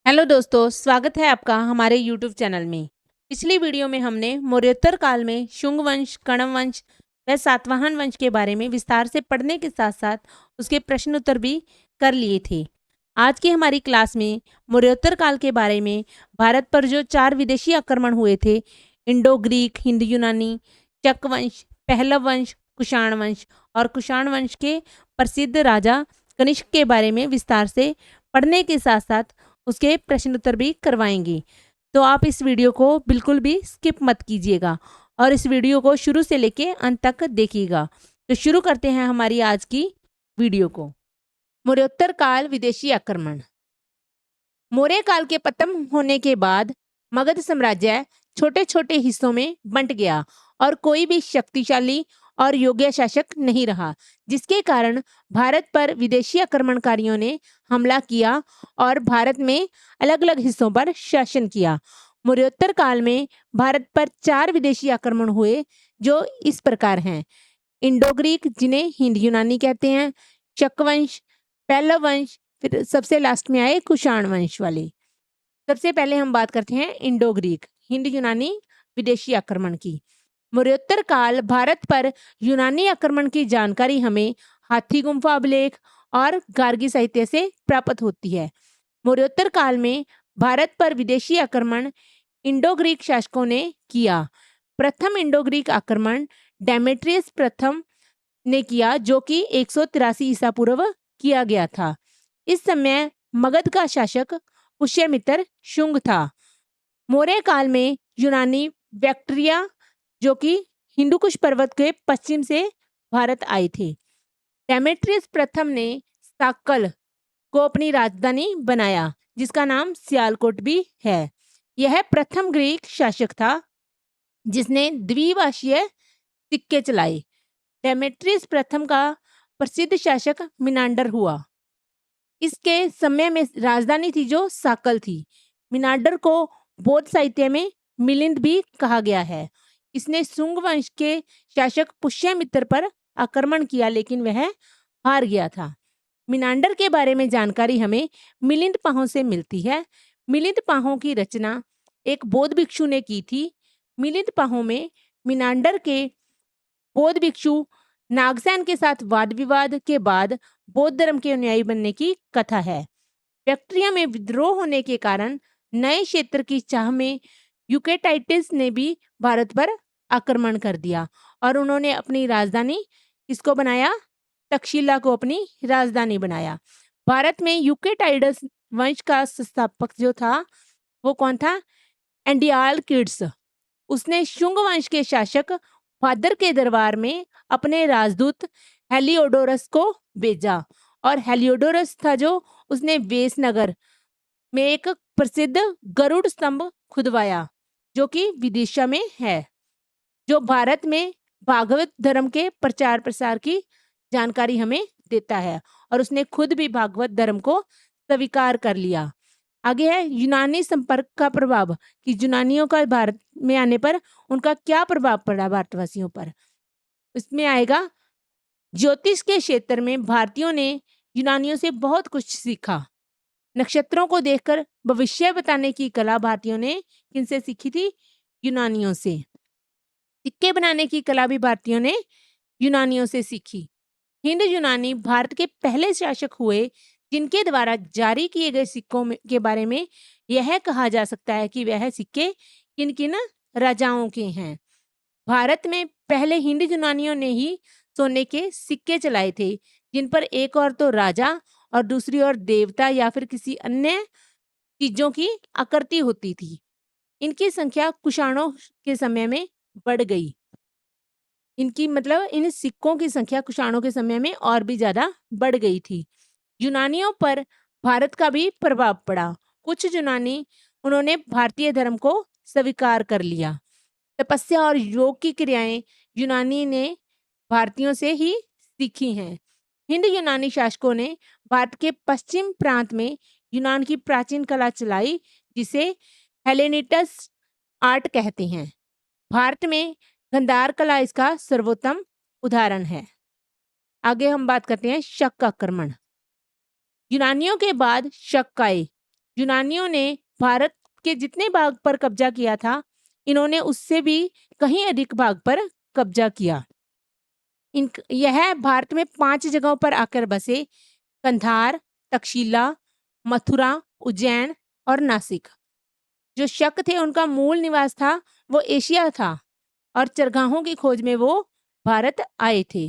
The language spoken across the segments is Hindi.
हेलो दोस्तों, स्वागत है आपका हमारे यूट्यूब चैनल में। पिछली वीडियो में हमने मौर्योत्तर काल में शुंग वंश, कण्व वंश व सातवाहन वंश के बारे में विस्तार से पढ़ने के साथ साथ उसके प्रश्न उत्तर भी कर लिए थे। आज की हमारी क्लास में मौर्योत्तर काल के बारे में भारत पर जो 4 विदेशी आक्रमण हुए थे, इंडो ग्रीक, हिंद यूनानी, चक वंश, पहलव वंश, कुषाण वंश और कुषाण वंश के प्रसिद्ध राजा कनिष्क के बारे में विस्तार से पढ़ने के साथ साथ उसके प्रश्न उत्तर भी करवाएंगे। तो आप इस वीडियो को बिल्कुल भी स्किप मत कीजिएगा और इस वीडियो को शुरू से लेके अंत तक देखिएगा। तो शुरू करते हैं हमारी आज की वीडियो को। मौर्योत्तर काल विदेशी आक्रमण। मौर्य काल के पतन होने के बाद मगध साम्राज्य छोटे छोटे हिस्सों में बंट गया और कोई भी शक्तिशाली और योग्य शासक नहीं रहा, जिसके कारण भारत पर विदेशी आक्रमणकारियों ने हमला किया और भारत में अलग अलग हिस्सों पर शासन किया। मौर्योत्तर काल में भारत पर 4 विदेशी आक्रमण हुए जो इस प्रकार हैं। इंडो ग्रीक, जिन्हें हिंद यूनानी कहते हैं, शक वंश, पहलव वंश, फिर सबसे लास्ट में आए कुषाण वंश वाले। सबसे पहले हम बात करते हैं इंडो ग्रीक, हिंद यूनानी विदेशी आक्रमण की। मौर्योत्तर काल भारत पर यूनानी आक्रमण की जानकारी हमें हाथी गुम्फा अभिलेख और गार्गी साहित्य से प्राप्त होती है। मौर्योत्तर काल में भारत पर विदेशी आक्रमण इंडो ग्रीक शासकों ने किया। प्रथम इंडो ग्रीक आक्रमण डेमेट्रियस प्रथम ने किया, जो कि 183 ईसा पूर्व किया गया था। इस समय मगध का शासक पुष्यमित्र शुंग था। मौर्य काल में यूनानी बैक्ट्रिया, जो कि हिंदुकुश पर्वत के पश्चिम से भारत आए थे। डेमेट्रियस प्रथम ने साक्कल को अपनी राजधानी बनाया, जिसका नाम सियालकोट भी है। यह प्रथम ग्रीक शासक था जिसने द्विभाषीय सिक्के चलाए। डेमेट्रियस प्रथम का प्रसिद्ध शासक मिनांडर हुआ। इसके समय में राजधानी थी जो साकल थी। मिनांडर को बौद्ध साहित्य में मिलिंद भी कहा गया है। इसने शुंग वंश के शासक पुष्यमित्र पर आक्रमण किया, लेकिन वह हार गया था। मिनांडर के बारे में जानकारी हमें मिलिंद पाहों से मिलती है। मिलिंद पाहों की रचना एक बौद्ध भिक्षु ने की थी। मिलिंद पाहों में मिनांडर के बौद्ध भिक्षु नागसेन के साथ वाद विवाद के बाद बौद्ध धर्म के अनुयायी बनने की कथा है। बैक्ट्रिया में विद्रोह होने के कारण नए क्षेत्र की चाह में यूकेटाइटिस ने भी भारत पर आक्रमण कर दिया और उन्होंने अपनी राजधानी किसको बनाया? तक्षशिला को अपनी राजधानी बनाया। भारत में यूकेटाइडस वंश का संस्थापक जो था वो कौन था? एंडियाल किड्स। उसने शुंग वंश के शासक फादर के दरबार में अपने राजदूत हेलियोडोरस को भेजा और हेलियोडोरस था जो उसने वेसनगर में एक प्रसिद्ध गरुड़ स्तंभ खुदवाया, जो कि विदिशा में है, जो भारत में भागवत धर्म के प्रचार प्रसार की जानकारी हमें देता है और उसने खुद भी भागवत धर्म को स्वीकार कर लिया। आगे है यूनानी संपर्क का प्रभाव, कि यूनानियों का भारत में आने पर उनका क्या प्रभाव पड़ा भारतवासियों पर। इसमें आएगा ज्योतिष के क्षेत्र में भारतीयों ने यूनानियों से बहुत कुछ सीखा। नक्षत्रों को देखकर भविष्य बताने की कला भारतीयों ने किनसे सीखी थी? यूनानियों से। सिक्के बनाने की कला भी भारतीयों ने यूनानियों से सीखी। हिंद यूनानी भारत के पहले शासक हुए जिनके द्वारा जारी किए गए सिक्कों के बारे में यह कहा जा सकता है कि वह सिक्के किन किन राजाओं के हैं। भारत में पहले हिंद यूनानियों ने ही सोने के सिक्के चलाए थे, जिन पर एक और तो राजा और दूसरी ओर देवता या फिर किसी अन्य चीजों की आकृति होती थी। इनकी संख्या कुषाणों के समय में बढ़ गई। इन सिक्कों की संख्या कुषाणों के समय में और भी ज्यादा बढ़ गई थी। यूनानियों पर भारत का भी प्रभाव पड़ा। कुछ यूनानी उन्होंने भारतीय धर्म को स्वीकार कर लिया। तपस्या और योग की क्रियाएं यूनानी ने भारतीयों से ही सीखी हैं। हिंद यूनानी शासकों ने भारत के पश्चिम प्रांत में यूनान की प्राचीन कला चलाई, जिसे हेलेनिटस आर्ट कहते हैं। भारत में गंधार कला इसका सर्वोत्तम उदाहरण है। आगे हम बात करते हैं शक आक्रमण। यूनानियों के बाद शक आए। यूनानियों ने भारत के जितने भाग पर कब्जा किया था, इन्होंने उससे भी कहीं अधिक भाग पर कब्जा किया। यह भारत में 5 जगहों पर आकर बसे: कंधार, तक्षशिला, मथुरा, उज्जैन और नासिक। जो शक थे उनका मूल निवास था वो एशिया था और चरगाहों की खोज में वो भारत आए थे।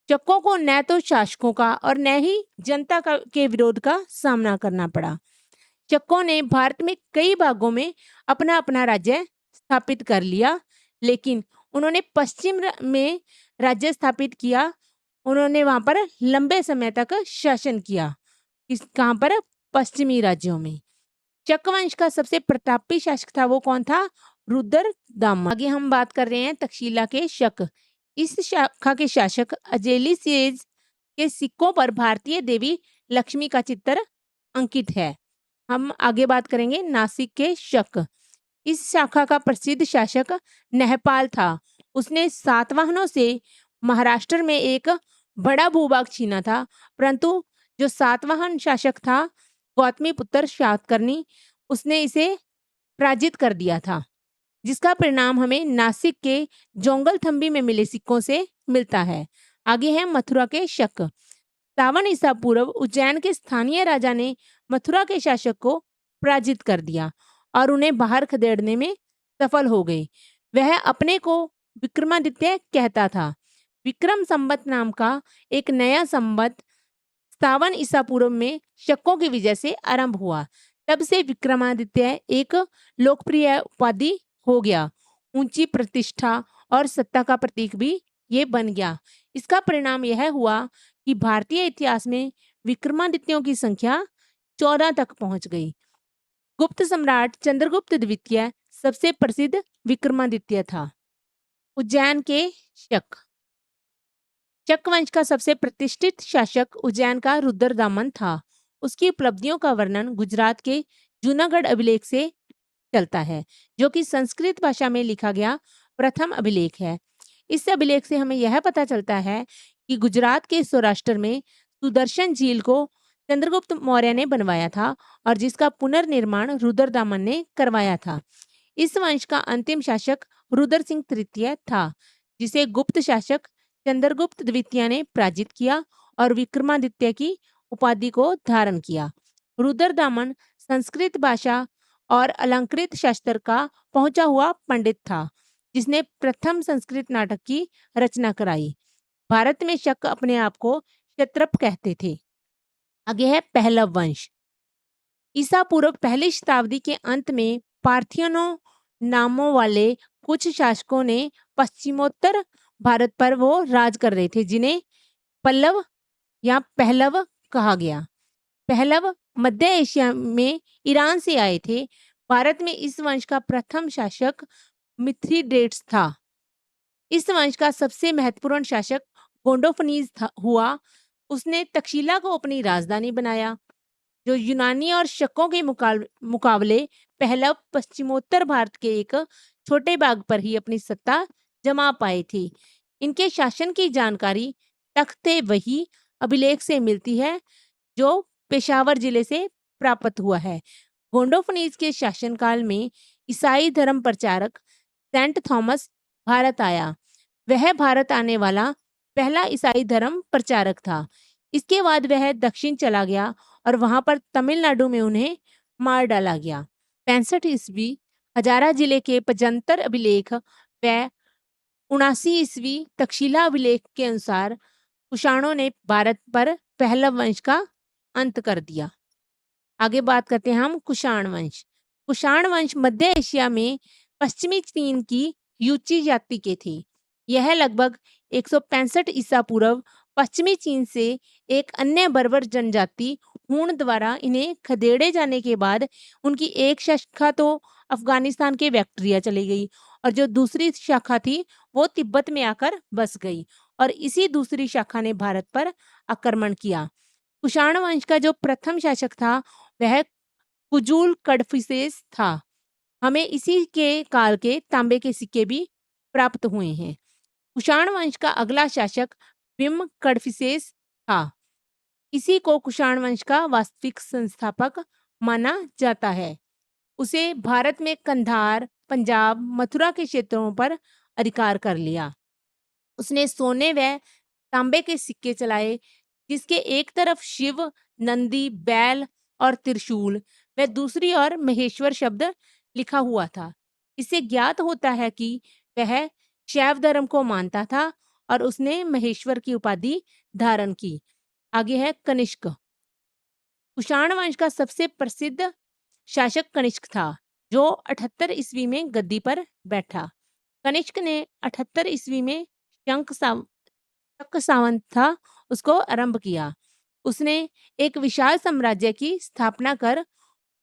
शकों को न तो शासकों का और न ही जनता का के विरोध का सामना करना पड़ा। शकों ने भारत में कई भागों में अपना अपना राज्य स्थापित कर लिया, लेकिन उन्होंने में राज्य स्थापित किया। उन्होंने वहां पर लंबे समय तक शासन किया। कहाँ पर? पश्चिमी राज्यों में। शक वंश का सबसे प्रतापी शासक था वो कौन था? रुद्रदामन। आगे हम बात कर रहे हैं तक्षशिला के शक। इस शाखा के शासक अजेली सेज के सिक्कों पर भारतीय देवी लक्ष्मी का चित्र अंकित है। हम आगे बात करेंगे नासिक के शक। इस शाखा का प्रसिद्ध शासक नहपाल था। उसने सातवाहनों से महाराष्ट्र में एक बड़ा भूभाग छीना था, परंतु जो सातवाहन शासक था गौतमी पुत्र शातकर्णी, उसने इसे पराजित कर दिया था, जिसका परिणाम हमें नासिक के जोंगल थंबी में मिले सिक्कों से मिलता है। आगे है मथुरा के शक। 57 ईसा पूर्व उज्जैन के स्थानीय राजा ने मथुरा के शासक को पराजित कर दिया और उन्हें बाहर खदेड़ने में सफल हो गए। वह अपने को विक्रमादित्य कहता था। विक्रम संवत नाम का एक नया संवत 57 ईसा पूर्व में शकों की विजय से आरंभ हुआ। तब से विक्रमादित्य एक लोकप्रिय उपाधि हो गया। ऊंची प्रतिष्ठा और सत्ता का प्रतीक भी ये बन गया। इसका परिणाम यह हुआ कि भारतीय इतिहास में विक्रमादित्यों की संख्या 14 तक पहुंच गई। गुप्त सम्राट चंद्रगुप्त द्वितीय सबसे प्रसिद्ध विक्रमादित्य था। उज्जैन के शक। शक वंश का सबसे प्रतिष्ठित शासक उज्जैन का रुद्रदामन था। उसकी उपलब्धियों का वर्णन गुजरात के जूनागढ़ अभिलेख से चलता है, जो कि संस्कृत भाषा में लिखा गया प्रथम अभिलेख है। इस अभिलेख से हमें यह पता चलता है कि गुजरात के सौराष्ट्र में सुदर्शन झील को चंद्रगुप्त मौर्य ने बनवाया था और जिसका पुनर्निर्माण रुद्रदामन ने करवाया था। इस वंश का अंतिम शासक रुद्र सिंह तृतीय था, जिसे गुप्त शासक चंद्रगुप्त द्वितीय ने पराजित किया और विक्रमादित्य की उपाधि को धारण किया। रुद्रदामन संस्कृत भाषा और अलंकृत शास्त्र का पहुंचा हुआ पंडित था, जिसने प्रथम संस्कृत नाटक की रचना कराई। भारत में शक अपने आप को क्षत्रप कहते थे। आगे है पहलव वंश। ईसा पूर्व पहली शताब्दी के अंत में पार्थियनों नामों वाले कुछ शासकों ने पश्चिमोत्तर भारत पर वो राज कर रहे थे, जिन्हें पल्लव या पहलव कहा गया। पहलव मध्य एशिया में ईरान से आए थे। भारत में इस वंश का प्रथम शासक मिथ्रिडेट्स था। इस वंश का सबसे महत्वपूर्ण शासक गोंडोफनीज हुआ। उसने तक्षशिला को अपनी राजधानी बनाया। जो यूनानी और शकों के मुकाबले पहलव पश्चिमोत्तर भारत के एक छोटे भाग पर ही अपनी सत्ता जमा पाए थे। इनके शासन की जानकारी तख्ते वही अभिलेख से मिलती है, जो पेशावर जिले से प्राप्त हुआ है। गोंडोफनीज के शासनकाल में ईसाई धर्म प्रचारक सेंट थॉमस भारत आया। वह भारत आने वाला पहला ईसाई धर्म प्रचारक था। इसके बाद वह दक्षिण चला गया और वहां पर तमिलनाडु में उन्हें मार डाला गया। 65 ईस्वी हजारा जिले के पजंतर अभिलेख व 79 ईस्वी तक्षशिला अभिलेख के अनुसार कुषाणों ने भारत पर पहलव वंश का अंत कर दिया। आगे बात करते हैं हम कुषाण वंश। कुषाण वंश मध्य एशिया में पश्चिमी चीन की यूची जाति के थे। यह लगभग 165 ईसा पूर्व पश्चिमी चीन से एक अन्य बर्बर जनजाति हूण द्वारा इन्हें खदेड़े जाने के बाद उनकी एक शाखा तो अफगानिस्तान के बैक्ट्रिया चली गई और जो दूसरी शाखा थी वो तिब्बत में आकर बस गई और इसी दूसरी शाखा ने भारत पर आक्रमण किया। कुषाण वंश का जो प्रथम शासक था वह कुजूल कडफिसेस था। हमें इसी के काल के तांबे के सिक्के भी प्राप्त हुए हैं। कुषाण वंश का अगला शासक बिम कडफिसेस था। इसी को कुषाण वंश का वास्तविक संस्थापक माना जाता है। उसे भारत में कंधार, पंजाब, मथुरा के क्षेत्रों पर अधिकार कर लिया। उसने सोने व तांबे के सिक्के चलाए, जिसके एक तरफ शिव, नंदी, बैल और त्रिशूल व दूसरी ओर महेश्वर शब्द लिखा हुआ था। इससे ज्ञात होता है कि वह शैव धर्म को मानता था और उसने महेश्वर की उपाधि धारण की। आगे है कनिष्क। कुषाण वंश का सबसे प्रसिद्ध शासक कनिष्क था, जो 78 ईस्वी में गद्दी पर बैठा। कनिष्क ने 78 ईस्वी में शक सावंत था, उसको आरंभ किया। उसने एक विशाल साम्राज्य की स्थापना कर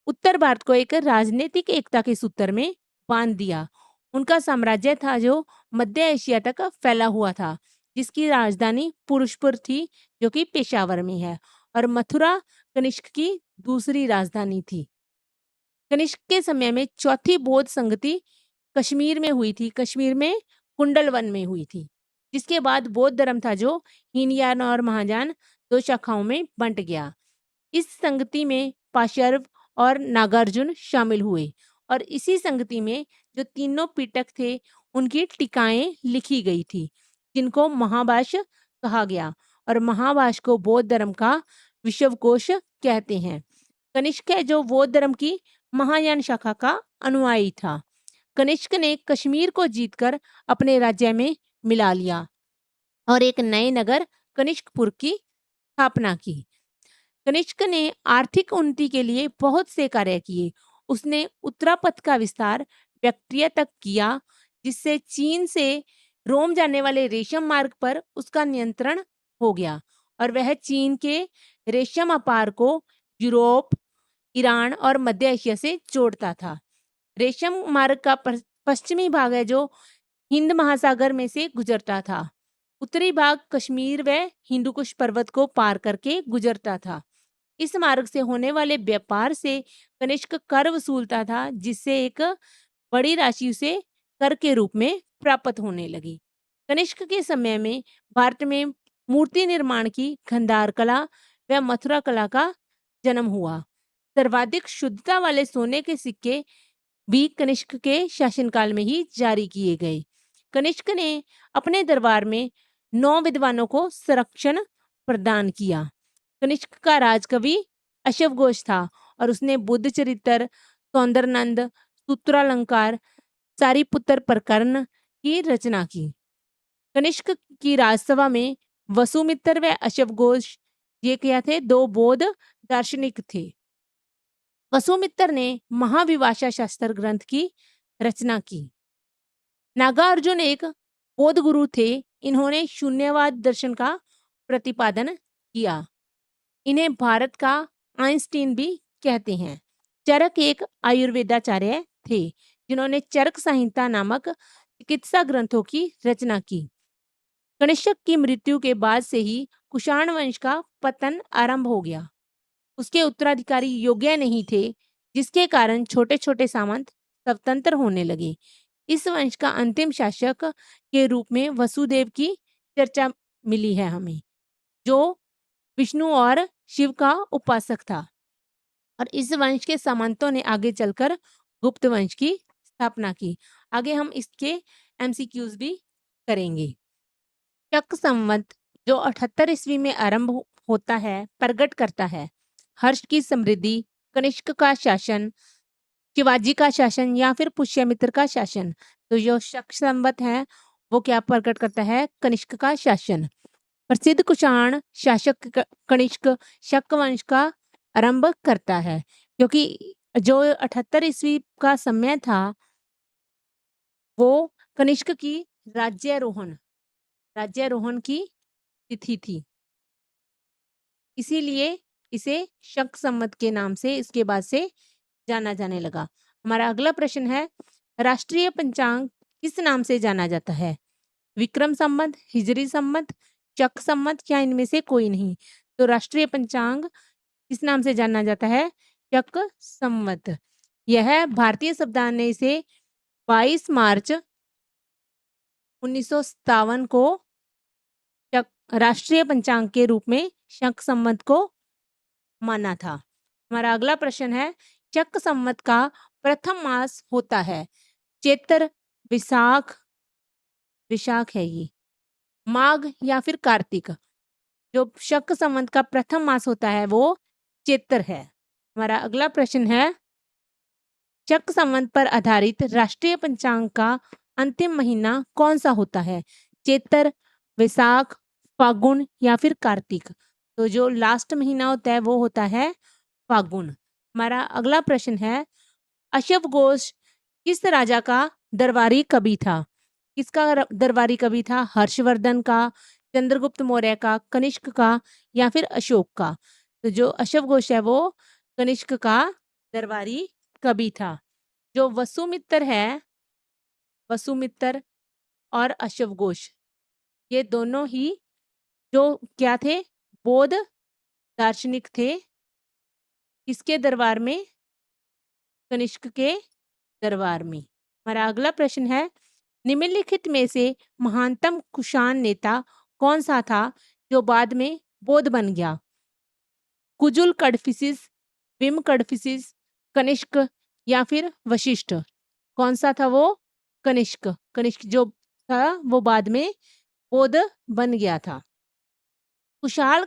उत्तर भारत को एक राजनीतिक एकता के सूत्र में बांध दिया। उनका साम्राज्य था जो मध्य एशिया तक फैला हुआ था, जिसकी राजधानी पुरुषपुर थी, जो कि पेशावर में है, और मथुरा कनिष्क की दूसरी राजधानी थी। कनिष्क के समय में चौथी बौद्ध संगति कश्मीर में हुई थी, कश्मीर में कुंडलवन में हुई थी। जिसके बाद बौद्ध धर्म था जो हीनयान और महायान दो शाखाओं में बंट गया। इस संगति में पाशर्व और नागार्जुन शामिल हुए और इसी संगति में जो तीनों पिटक थे उनकी टीकाएं लिखी गई थी, जिनको महाभाष्य कहा गया, और महाभाष्य को बौद्ध धर्म का विश्वकोश कहते हैं। कनिष्क है जो बौद्ध धर्म की महायान शाखा का अनुयायी था। कनिष्क ने कश्मीर को जीतकर अपने राज्य में मिला लिया और एक नए नगर कनिष्कपुर की स्थापना की। कनिष्क ने आर्थिक उन्नति के लिए बहुत से कार्य किए। उसने उत्तरापथ का विस्तार बैक्ट्रिया तक किया, जिससे चीन से रोम जाने वाले रेशम मार्ग पर उसका नियंत्रण हो गया और वह चीन के रेशम व्यापार को यूरोप, ईरान और मध्य एशिया से जोड़ता था। रेशम मार्ग का पश्चिमी भाग है जो हिंद महासागर में से गुजरता था। उत्तरी भाग कश्मीर व हिंदुकुश पर्वत को पार करके गुजरता था। इस मार्ग से होने वाले व्यापार से कनिष्क कर वसूलता था, जिससे एक बड़ी राशि उसे कर के रूप में प्राप्त होने लगी। कनिष्क के समय में भारत में मूर्ति निर्माण की गंधार कला व मथुरा कला का जन्म हुआ। सर्वाधिक शुद्धता वाले सोने के सिक्के भी कनिष्क के शासनकाल में ही जारी किए गए। कनिष्क ने अपने दरबार में 9 विद्वानों को संरक्षण प्रदान किया। कनिष्क का राजकवि अश्वघोष था और उसने बुद्ध चरित्र, सौंदरनंद, सूत्रालंकार, सारीपुत्र प्रकरण की रचना की। कनिष्क की राजसभा में वसुमित्र व अश्वघोष ये क्या थे? 2 बौद्ध दार्शनिक थे। वसुमित्र ने महाविभाषा शास्त्र ग्रंथ की रचना की। नागार्जुन एक बौद्ध गुरु थे। इन्होंने शून्यवाद दर्शन का प्रतिपादन किया। इन्हें भारत का आइंस्टीन भी कहते हैं। चरक एक आयुर्वेदाचार्य थे, जिन्होंने चरक संहिता नामक चिकित्सा ग्रंथों की रचना की। कनिष्क की मृत्यु के बाद से ही कुषाण वंश का पतन आरंभ हो गया। उसके उत्तराधिकारी योग्य नहीं थे, जिसके कारण छोटे छोटे सामंत स्वतंत्र होने लगे। इस वंश का अंतिम शासक के रूप में वसुदेव की चर्चा मिली है हमें, जो विष्णु और शिव का उपासक था। और इस वंश के सामंतों ने आगे चलकर गुप्त वंश की स्थापना की। आगे हम इसके एमसीक्यूज भी करेंगे। शक संवत जो 78 ईस्वी में आरंभ होता है, प्रकट करता है हर्ष की समृद्धि, कनिष्क का शासन, शिवाजी का शासन या फिर पुष्यमित्र का शासन। तो जो शक संवत है वो क्या प्रकट करता है? कनिष्क का शासन। प्रसिद्ध कुषाण शासक कनिष्क शक वंश का आरंभ करता है, क्योंकि जो 78 ईस्वी का समय था वो कनिष्क की राज्यारोहण की तिथि थी। इसीलिए इसे शक संवत के नाम से इसके बाद से जाना जाने लगा। हमारा अगला प्रश्न है, राष्ट्रीय पंचांग किस नाम से जाना जाता है? विक्रम संवत, हिजरी संवत, चक संवत या इनमें से कोई नहीं? तो राष्ट्रीय पंचांग किस नाम से जाना जाता है? चक संवत। यह भारतीय संविधान ने इसे 22 मार्च 1957 को राष्ट्रीय पंचांग के रूप में शक संवत को माना था। हमारा अगला प्रश्न है, चक संवत का प्रथम मास होता है चैत्र, विशाख, विशाख है ये, माघ या फिर कार्तिक। जो शक संवत का प्रथम मास होता है वो चैत्र है। हमारा अगला प्रश्न है, चक संवत पर आधारित राष्ट्रीय पंचांग का अंतिम महीना कौन सा होता है? चैत्र, वैशाख, फागुन या फिर कार्तिक। तो जो लास्ट महीना होता है वो होता है फागुन। हमारा अगला प्रश्न है, अश्व घोष किस राजा का दरबारी कवि था? किसका दरबारी कवि था? हर्षवर्धन का, चंद्रगुप्त मौर्य का, कनिष्क का या फिर अशोक का। तो जो अश्व घोष है वो कनिष्क का दरबारी कवि था। जो वसुमित्र है, वसुमित्र और अश्व घोष, ये दोनों ही जो क्या थे, बौद्ध दार्शनिक थे। किसके दरबार में? कनिष्क के दरबार में। हमारा अगला प्रश्न है, निम्नलिखित में से महानतम कुषाण नेता कौन सा था जो बाद में बौद्ध बन गया? कुजुल कड़फिसिस, विम कड़फिसिस, कनिष्क या फिर वशिष्ठ। कौन सा था वो? कनिष्क। कनिष्क जो था वो बाद में बौद्ध बन गया था। कुशाण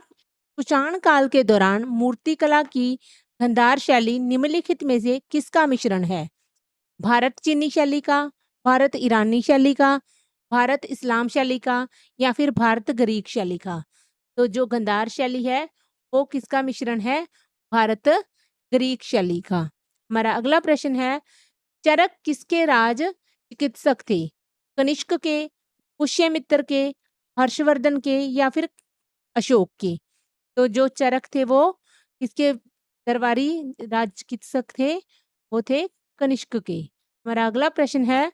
कुषाण काल के दौरान मूर्तिकला की गंधार शैली निम्नलिखित में से किसका मिश्रण है? भारत चीनी शैली का, भारत ईरानी शैली का, भारत इस्लाम शैली का या फिर भारत ग्रीक शैली का। तो जो गंधार शैली है वो किसका मिश्रण है? भारत ग्रीक शैली का। हमारा अगला प्रश्न है, चरक किसके राज चिकित्सक थे? कनिष्क के, पुष्यमित्र के, हर्षवर्धन के या फिर अशोक के। तो जो चरक थे वो किसके दरबारी राज चिकित्सक थे? वो थे कनिष्क के। हमारा अगला प्रश्न है,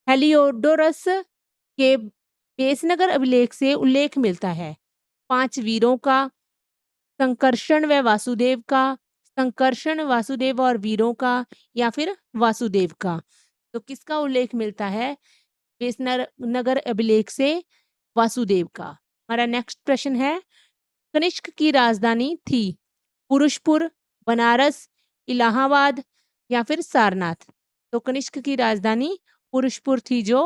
हेलियोडोरस के बेसनगर अभिलेख से उल्लेख मिलता है 5 वीरों का, संकर्षण व वासुदेव का, संकर्षण, वासुदेव और वीरों का या फिर वासुदेव का। तो किसका उल्लेख मिलता है बेसनगर नगर अभिलेख से? वासुदेव का। हमारा नेक्स्ट प्रश्न है, कनिष्क की राजधानी थी पुरुषपुर, बनारस, इलाहाबाद या फिर सारनाथ। तो कनिष्क की राजधानी पुरुषपुर थी जो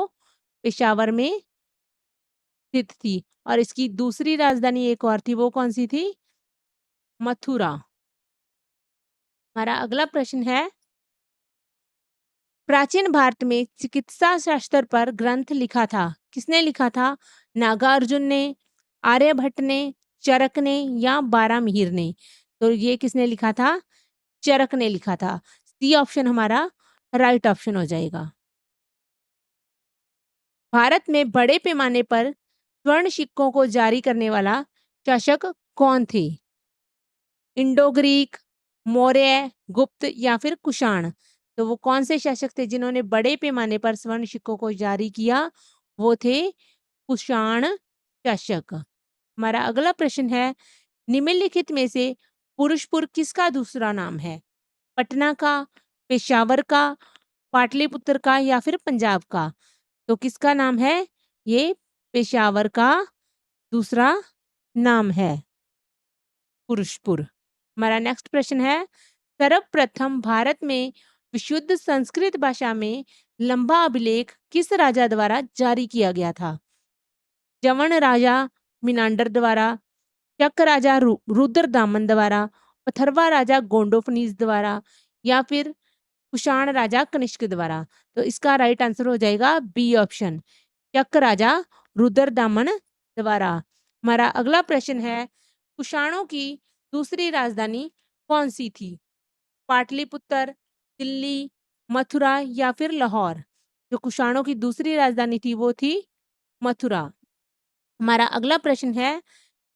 पेशावर में स्थित थी। और इसकी दूसरी राजधानी एक और थी, वो कौन सी थी? मथुरा। हमारा अगला प्रश्न है, प्राचीन भारत में चिकित्सा शास्त्र पर ग्रंथ लिखा था, किसने लिखा था? नागार्जुन ने, आर्यभट्ट ने, चरक ने या बारामिहिर ने। तो ये किसने लिखा था? चरक ने लिखा था। सी ऑप्शन हमारा राइट ऑप्शन हो जाएगा। भारत में बड़े पैमाने पर स्वर्ण सिक्कों को जारी करने वाला शासक कौन थे? इंडो ग्रीक, मौर्य, गुप्त या फिर कुषाण। तो वो कौन से शासक थे जिन्होंने बड़े पैमाने पर स्वर्ण सिक्कों को जारी किया? वो थे कुषाण शासक। हमारा अगला प्रश्न है, निम्नलिखित में से पुरुषपुर किसका दूसरा नाम है? पटना का, पेशावर का, पाटलिपुत्र का या फिर पंजाब का। तो किसका नाम है? ये पेशावर का दूसरा नाम है, पुरुषपुर। हमारा नेक्स्ट प्रश्न है, सर्वप्रथम भारत में विशुद्ध संस्कृत भाषा में लंबा अभिलेख किस राजा द्वारा जारी किया गया था? जवन राजा मिनांडर द्वारा, शक राजा रुद्रदामन द्वारा, अथर्वा राजा गोंडोफनीस द्वारा या फिर कुषाण राजा कनिष्क द्वारा। तो इसका राइट आंसर हो जाएगा बी ऑप्शन, शक राजा रुद्रदामन द्वारा। हमारा अगला प्रश्न है, कुषाणों की दूसरी राजधानी कौन सी थी? पाटलिपुत्र, दिल्ली, मथुरा या फिर लाहौर। जो कुषाणों की दूसरी राजधानी थी वो थी मथुरा। हमारा अगला प्रश्न है,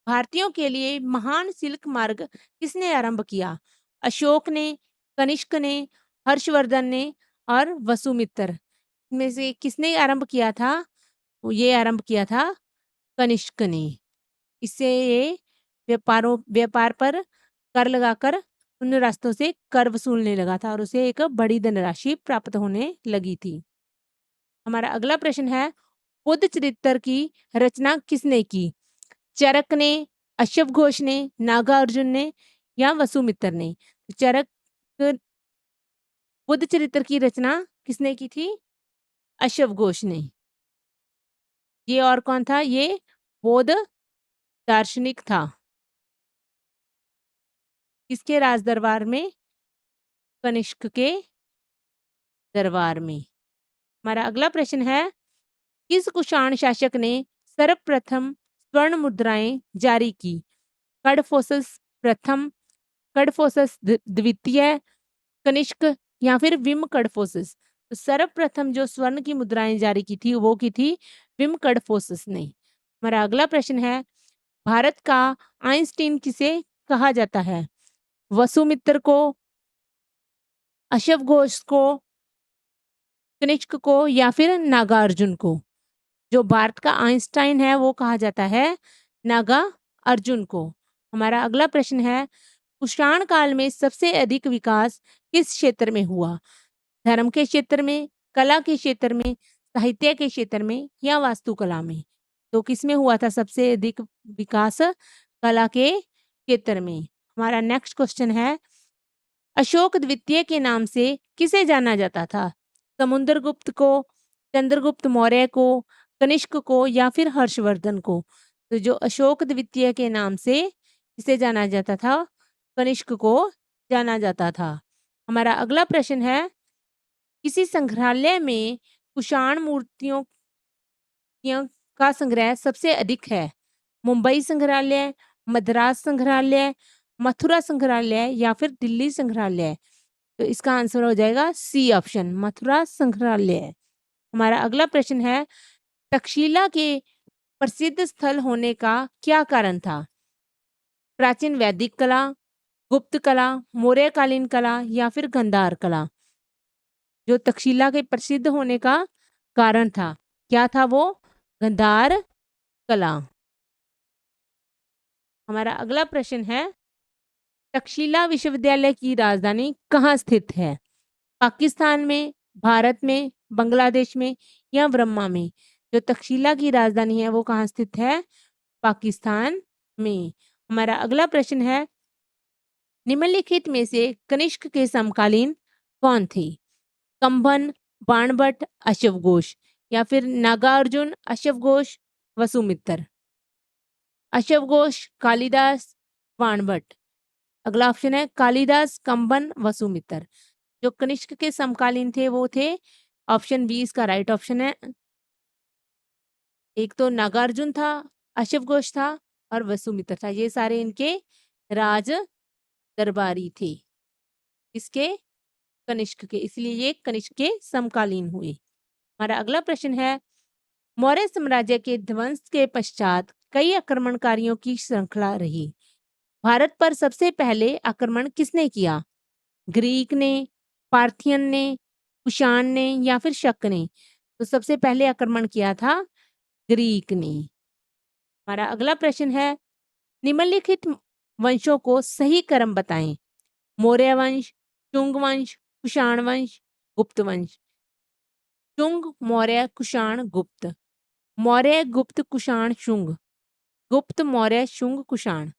भारतीयों के लिए महान सिल्क मार्ग किसने आरंभ किया? अशोक ने, कनिष्क ने, हर्षवर्धन ने और वसुमित्र में से किसने आरंभ किया था? वो ये आरंभ किया था कनिष्क ने। इससे ये व्यापार पर कर लगाकर उन रास्तों से कर वसूलने लगा था और उसे एक बड़ी धनराशि प्राप्त होने लगी थी। हमारा अगला प्रश्न है, बुद्ध चरित्र की रचना किसने की? चरक ने, अश्व घोष ने, नागार्जुन ने या वसुमित्र ने? तो चरक बुद्ध चरित्र की रचना किसने की थी? अश्व घोष ने। ये और कौन था? ये बौद्ध दार्शनिक था। किसके राज दरबार में? कनिष्क के दरबार में। हमारा अगला प्रश्न है, किस कुषाण शासक ने सर्वप्रथम स्वर्ण मुद्राएं जारी की? कडफोसस प्रथम, कडफोसस द्वितीय, कनिष्क या फिर विम कडफोसस? तो सर्वप्रथम जो स्वर्ण की मुद्राएं जारी की थी वो की थी विम कडफोसस ने। हमारा अगला प्रश्न है, भारत का आइंस्टीन किसे कहा जाता है? वसुमित्र को, अश्व घोष को, कनिष्क को या फिर नागार्जुन को? जो भारत का आइंस्टाइन है वो कहा जाता है नागा अर्जुन को। हमारा अगला प्रश्न है, कुषाण काल में सबसे अधिक विकास किस क्षेत्र में हुआ? धर्म के क्षेत्र में, कला के क्षेत्र में, साहित्य के क्षेत्र में या वास्तुकला में? तो किसमें हुआ था सबसे अधिक विकास? कला के क्षेत्र में। हमारा नेक्स्ट क्वेश्चन है, अशोक द्वितीय के नाम से किसे जाना जाता था? समुद्रगुप्त को, चंद्रगुप्त मौर्य को, कनिष्क को या फिर हर्षवर्धन को? तो जो अशोक द्वितीय के नाम से किसे जाना जाता था? कनिष्क को जाना जाता था। हमारा अगला प्रश्न है, किसी संग्रहालय में कुषाण मूर्तियों का संग्रह सबसे अधिक है? मुंबई संग्रहालय, मद्रास संग्रहालय, मथुरा संग्रहालय या फिर दिल्ली संग्रहालय? तो इसका आंसर हो जाएगा सी ऑप्शन, मथुरा संग्रहालय। हमारा अगला प्रश्न है, तक्षशिला के प्रसिद्ध स्थल होने का क्या कारण था? प्राचीन वैदिक कला, गुप्त कला, मौर्यकालीन कला या फिर गंधार कला? जो तक्षशिला के प्रसिद्ध होने का कारण था, क्या था वो? गंधार कला। हमारा अगला प्रश्न है, तक्षशिला विश्वविद्यालय की राजधानी कहाँ स्थित है? पाकिस्तान में, भारत में, बांग्लादेश में या ब्रह्मा में? जो तक्षशिला की राजधानी है वो कहाँ स्थित है? पाकिस्तान में। हमारा अगला प्रश्न है, निम्नलिखित में से कनिष्क के समकालीन कौन थे? कंभन, बाणभट्ट, अश्वघोष या फिर नागार्जुन, अश्वघोष, वसुमित्र? अश्वघोष, कालिदास, बाणभट्ट। अगला ऑप्शन है कालिदास, कंबन, वसुमित्र। जो कनिष्क के समकालीन थे वो थे, ऑप्शन बी इसका राइट ऑप्शन है। एक तो नागार्जुन था, अश्वघोष था और वसुमित्र था। ये सारे इनके राज दरबारी थे। इसके कनिष्क के, इसलिए ये कनिष्क के समकालीन हुए। हमारा अगला प्रश्न है, मौर्य साम्राज्य के ध्वंस के पश्चात कई आक्रमणकारियों की श्रृंखला रही। भारत पर सबसे पहले आक्रमण किसने किया? ग्रीक ने, पार्थियन ने, कुषाण ने या फिर शक ने? तो सबसे पहले आक्रमण किया था ग्रीक ने। हमारा अगला प्रश्न है, निम्नलिखित वंशों को सही क्रम बताएं। मौर्य वंश, शुंग वंश, कुषाण वंश, गुप्त वंश? शुंग, मौर्य, कुषाण, गुप्त। मौर्य, गुप्त, कुषाण, शुंग। गुप्त, मौर्य, शुंग, कुषाण।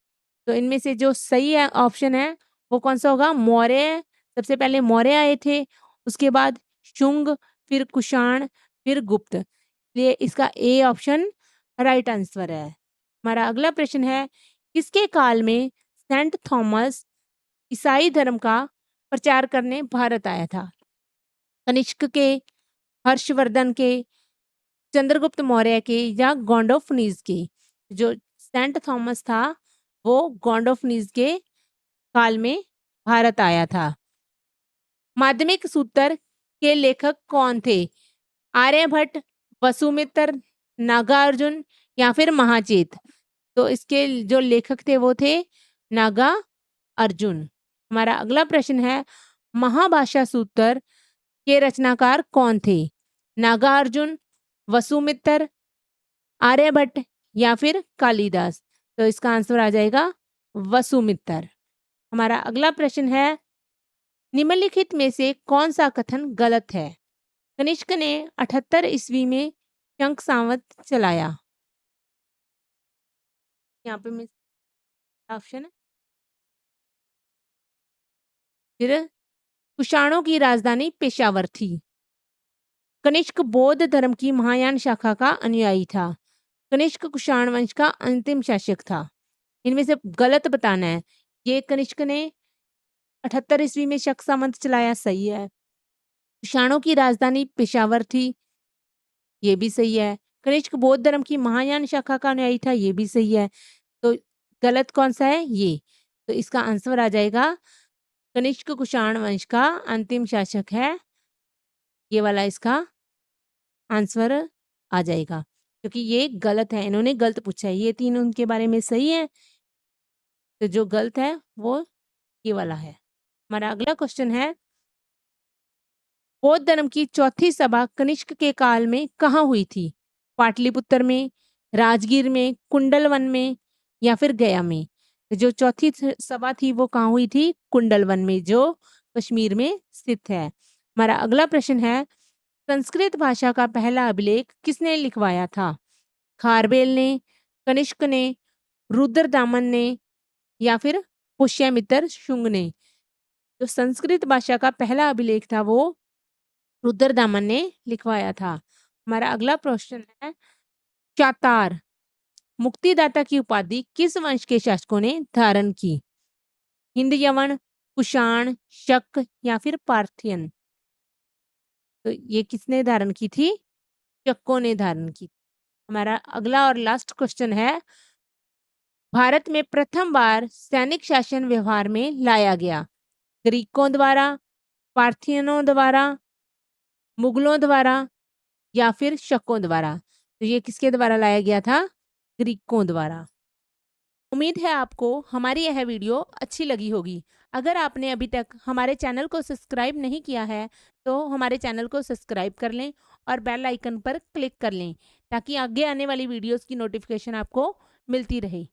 तो इनमें से जो सही ऑप्शन है वो कौन सा होगा? मौर्य। सबसे पहले मौर्य आए थे, उसके बाद शुंग, फिर कुषाण, फिर गुप्त। इसलिए इसका ए ऑप्शन राइट आंसर है। हमारा अगला प्रश्न है, किसके काल में सेंट थॉमस ईसाई धर्म का प्रचार करने भारत आया था? कनिष्क के, हर्षवर्धन के, चंद्रगुप्त मौर्य के या गॉन्डोफनीज के? जो सेंट थॉमस था वो गॉन्डोफनीज के काल में भारत आया था। माध्यमिक सूत्र के लेखक कौन थे? आर्यभट्ट, वसुमित्र, नागार्जुन या फिर महाचेत? तो इसके जो लेखक थे वो थे नागा अर्जुन। हमारा अगला प्रश्न है, महाभाषा सूत्र के रचनाकार कौन थे? नागार्जुन, वसुमित्र, आर्यभट्ट या फिर कालिदास? तो इसका आंसर आ जाएगा वसुमित्र। हमारा अगला प्रश्न है, निम्नलिखित में से कौन सा कथन गलत है? कनिष्क ने 78 ईस्वी में शंख संवत चलाया। यहाँ पे ऑप्शन है फिर कुषाणों की राजधानी पेशावर थी। कनिष्क बौद्ध धर्म की महायान शाखा का अनुयायी था। कनिष्क कुषाण वंश का अंतिम शासक था। इनमें से गलत बताना है। ये कनिष्क ने 78 ईस्वी में शक सामंत चलाया, सही है। कुषाणों की राजधानी पेशावर थी, ये भी सही है। कनिष्क बौद्ध धर्म की महायान शाखा का अनुयायी था, ये भी सही है। तो गलत कौन सा है? ये। तो इसका आंसर आ जाएगा कनिष्क कुषाण वंश का अंतिम शासक है, ये वाला इसका आंसर आ जाएगा, क्योंकि ये गलत है। इन्होंने गलत पूछा है, ये 3 उनके बारे में सही है, तो जो गलत है वो ये वाला है। हमारा अगला क्वेश्चन है, बौद्ध धर्म की चौथी सभा कनिष्क के काल में कहाँ हुई थी? पाटलिपुत्र में, राजगीर में, कुंडलवन में या फिर गया में? तो जो चौथी सभा थी वो कहाँ हुई थी? कुंडलवन में, जो कश्मीर में स्थित है। हमारा अगला प्रश्न है, संस्कृत भाषा का पहला अभिलेख किसने लिखवाया था? खारबेल ने, कनिष्क ने, रुद्रदामन ने या फिर पुष्यमित्र शुंग ने? जो संस्कृत भाषा का पहला अभिलेख था वो रुद्रदामन ने लिखवाया था। हमारा अगला प्रश्न है, चातार मुक्तिदाता की उपाधि किस वंश के शासकों ने धारण की? हिंद यवन, कुषाण, शक या फिर पार्थियन? तो ये किसने धारण की थी? शकों ने धारण की। हमारा अगला और लास्ट क्वेश्चन है, भारत में प्रथम बार सैनिक शासन व्यवहार में लाया गया? ग्रीकों द्वारा, पार्थियनों द्वारा, मुगलों द्वारा या फिर शकों द्वारा? तो ये किसके द्वारा लाया गया था? ग्रीकों द्वारा। उम्मीद है आपको हमारी यह वीडियो अच्छी लगी होगी। अगर आपने अभी तक हमारे चैनल को सब्सक्राइब नहीं किया है तो हमारे चैनल को सब्सक्राइब कर लें और बेल आइकन पर क्लिक कर लें, ताकि आगे आने वाली वीडियोस की नोटिफिकेशन आपको मिलती रहे।